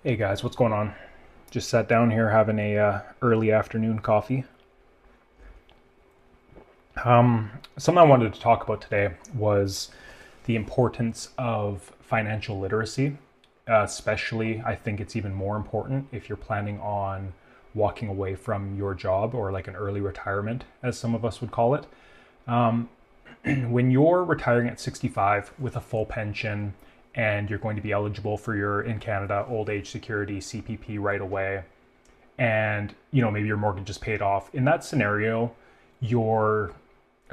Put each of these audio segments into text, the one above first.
Hey guys, what's going on? Just sat down here having a early afternoon coffee. Something I wanted to talk about today was the importance of financial literacy. Especially, I think it's even more important if you're planning on walking away from your job or like an early retirement, as some of us would call it. When you're retiring at 65 with a full pension and you're going to be eligible for your, in Canada, old age security CPP right away, and maybe your mortgage is paid off, in that scenario your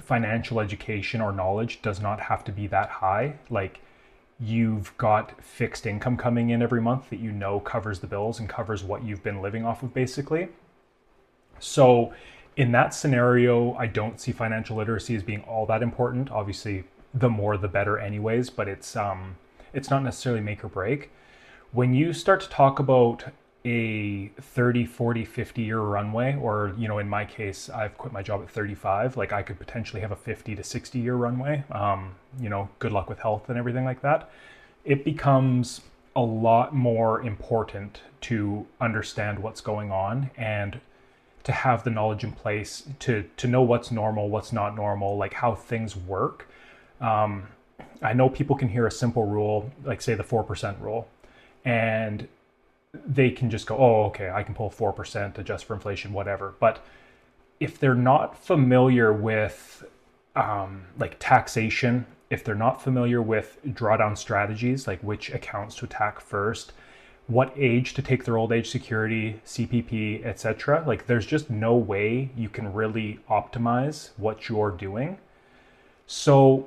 financial education or knowledge does not have to be that high. Like, you've got fixed income coming in every month that covers the bills and covers what you've been living off of, basically. So in that scenario, I don't see financial literacy as being all that important. Obviously, the more the better anyways, but it's not necessarily make or break. When you start to talk about a 30, 40, 50-year runway, or in my case, I've quit my job at 35, like I could potentially have a 50 to 60-year runway. Good luck with health and everything like that. It becomes a lot more important to understand what's going on and to have the knowledge in place to know what's normal, what's not normal, like how things work. I know people can hear a simple rule, like say the 4% rule, and they can just go, oh, okay, I can pull 4%, adjust for inflation, whatever. But if they're not familiar with like taxation, if they're not familiar with drawdown strategies, like which accounts to attack first, what age to take their old age security, CPP, etc., like there's just no way you can really optimize what you're doing. So,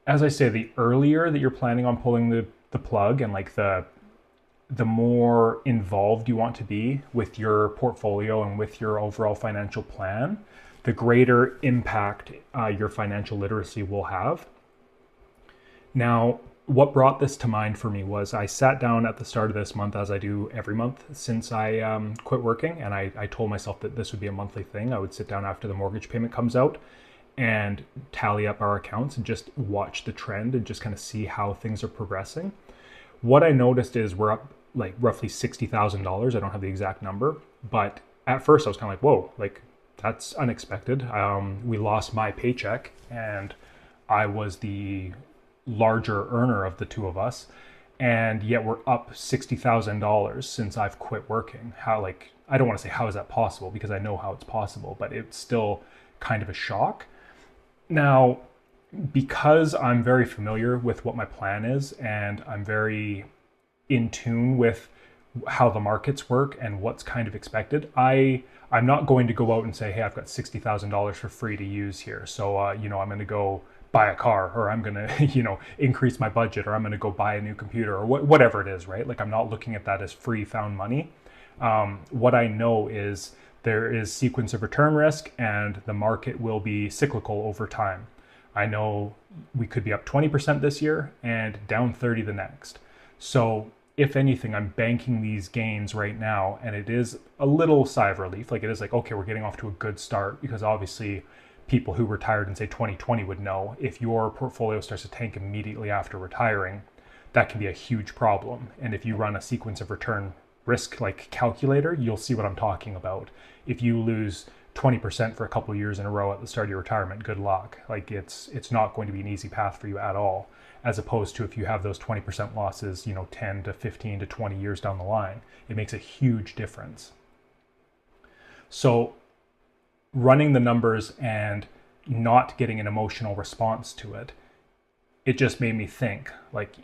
as I say, the earlier that you're planning on pulling the plug, and like the more involved you want to be with your portfolio and with your overall financial plan, the greater impact your financial literacy will have. Now, what brought this to mind for me was I sat down at the start of this month, as I do every month since I quit working, and I told myself that this would be a monthly thing. I would sit down after the mortgage payment comes out and tally up our accounts and just watch the trend and just kind of see how things are progressing. What I noticed is we're up like roughly $60,000. I don't have the exact number, but at first I was kind of like, whoa, like that's unexpected. We lost my paycheck and I was the larger earner of the two of us. And yet we're up $60,000 since I've quit working. How, like, I don't want to say how is that possible, because I know how it's possible, but it's still kind of a shock. Now, because I'm very familiar with what my plan is and I'm very in tune with how the markets work and what's kind of expected, I'm not going to go out and say, hey, I've got $60,000 for free to use here. So, I'm going to go buy a car, or I'm going to, increase my budget, or I'm going to go buy a new computer, or whatever it is, right? Like, I'm not looking at that as free found money. What I know is there is sequence of return risk, and the market will be cyclical over time. I know we could be up 20% this year and down 30 the next. So if anything, I'm banking these gains right now, and it is a little sigh of relief. Like, it is like, okay, we're getting off to a good start, because obviously people who retired in say 2020 would know if your portfolio starts to tank immediately after retiring, that can be a huge problem. And if you run a sequence of return risk like calculator, you'll see what I'm talking about. If you lose 20% for a couple of years in a row at the start of your retirement, good luck. Like, it's not going to be an easy path for you at all, as opposed to if you have those 20% losses, 10 to 15 to 20 years down the line. It makes a huge difference. So running the numbers and not getting an emotional response to it, it just made me think, like,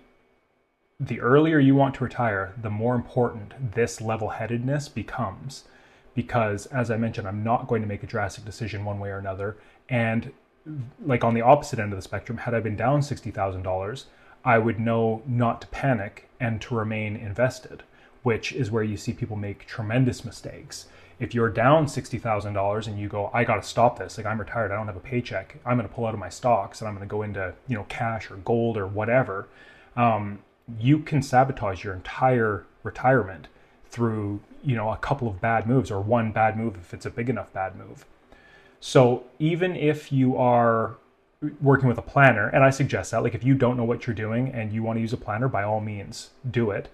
the earlier you want to retire, the more important this level-headedness becomes. Because, as I mentioned, I'm not going to make a drastic decision one way or another. And like, on the opposite end of the spectrum, had I been down $60,000, I would know not to panic and to remain invested, which is where you see people make tremendous mistakes. If you're down $60,000 and you go, I got to stop this, like, I'm retired, I don't have a paycheck, I'm going to pull out of my stocks and I'm going to go into, cash or gold or whatever, you can sabotage your entire retirement through, a couple of bad moves, or one bad move if it's a big enough bad move. So even if you are working with a planner, and I suggest that, like, if you don't know what you're doing and you want to use a planner, by all means do it.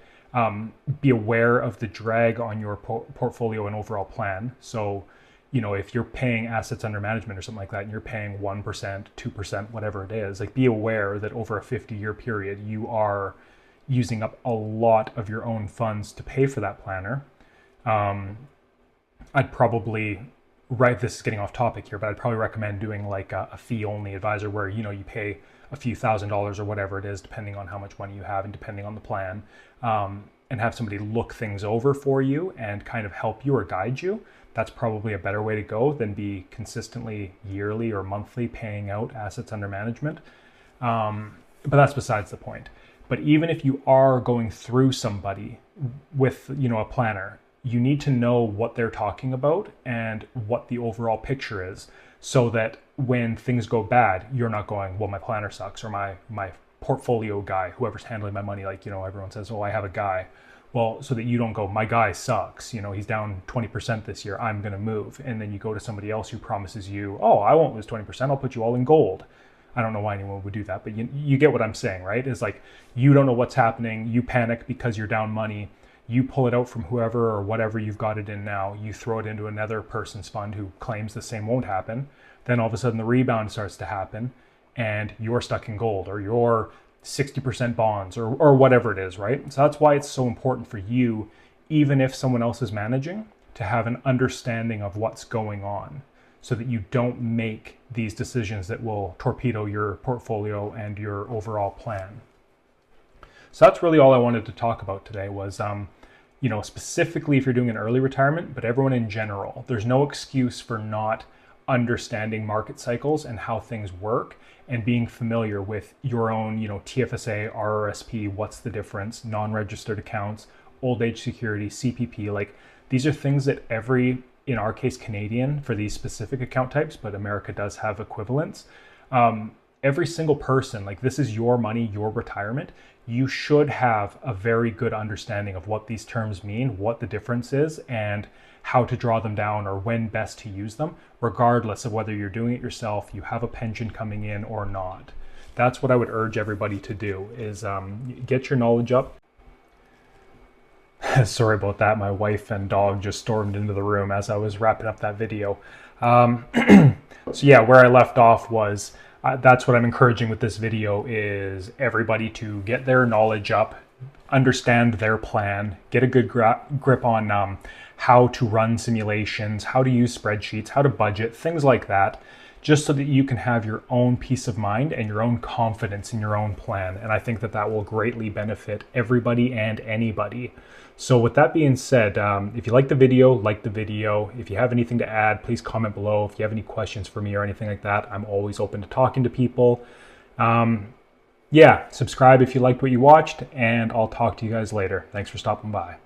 Be aware of the drag on your portfolio and overall plan. So, if you're paying assets under management or something like that, and you're paying 1%, 2%, whatever it is, like, be aware that over a 50-year period, you are using up a lot of your own funds to pay for that planner. I'd probably, right, this is getting off topic here, but I'd probably recommend doing like a fee-only advisor where, you pay a few $1,000s or whatever it is, depending on how much money you have and depending on the plan, and have somebody look things over for you and kind of help you or guide you. That's probably a better way to go than be consistently yearly or monthly paying out assets under management. But that's besides the point. But even if you are going through somebody with, a planner, you need to know what they're talking about and what the overall picture is, so that when things go bad, you're not going, well, my planner sucks, or my portfolio guy, whoever's handling my money, like, everyone says, oh, I have a guy. Well, so that you don't go, my guy sucks, he's down 20% this year, I'm going to move. And then you go to somebody else who promises you, oh, I won't lose 20%, I'll put you all in gold. I don't know why anyone would do that, but you get what I'm saying, right? It's like, you don't know what's happening, you panic because you're down money, you pull it out from whoever or whatever you've got it in now, you throw it into another person's fund who claims the same won't happen. Then all of a sudden the rebound starts to happen and you're stuck in gold, or you're 60% bonds, or whatever it is, right? So that's why it's so important for you, even if someone else is managing, to have an understanding of what's going on, so that you don't make these decisions that will torpedo your portfolio and your overall plan. So that's really all I wanted to talk about today was, specifically if you're doing an early retirement, but everyone in general. There's no excuse for not understanding market cycles and how things work, and being familiar with your own, TFSA, RRSP, what's the difference, non-registered accounts, old age security, CPP. Like, these are things that in our case, Canadian for these specific account types, but America does have equivalents. Every single person, like, this is your money, your retirement. You should have a very good understanding of what these terms mean, what the difference is, and how to draw them down, or when best to use them, regardless of whether you're doing it yourself, you have a pension coming in or not. That's what I would urge everybody to do, is get your knowledge up. Sorry about that. My wife and dog just stormed into the room as I was wrapping up that video. So yeah, where I left off was, that's what I'm encouraging with this video, is everybody to get their knowledge up, understand their plan, get a good grip on how to run simulations, how to use spreadsheets, how to budget, things like that, just so that you can have your own peace of mind and your own confidence in your own plan. And I think that will greatly benefit everybody and anybody. So with that being said, if you like the video, like the video. If you have anything to add, please comment below. If you have any questions for me or anything like that, I'm always open to talking to people. Yeah, subscribe if you liked what you watched, and I'll talk to you guys later. Thanks for stopping by.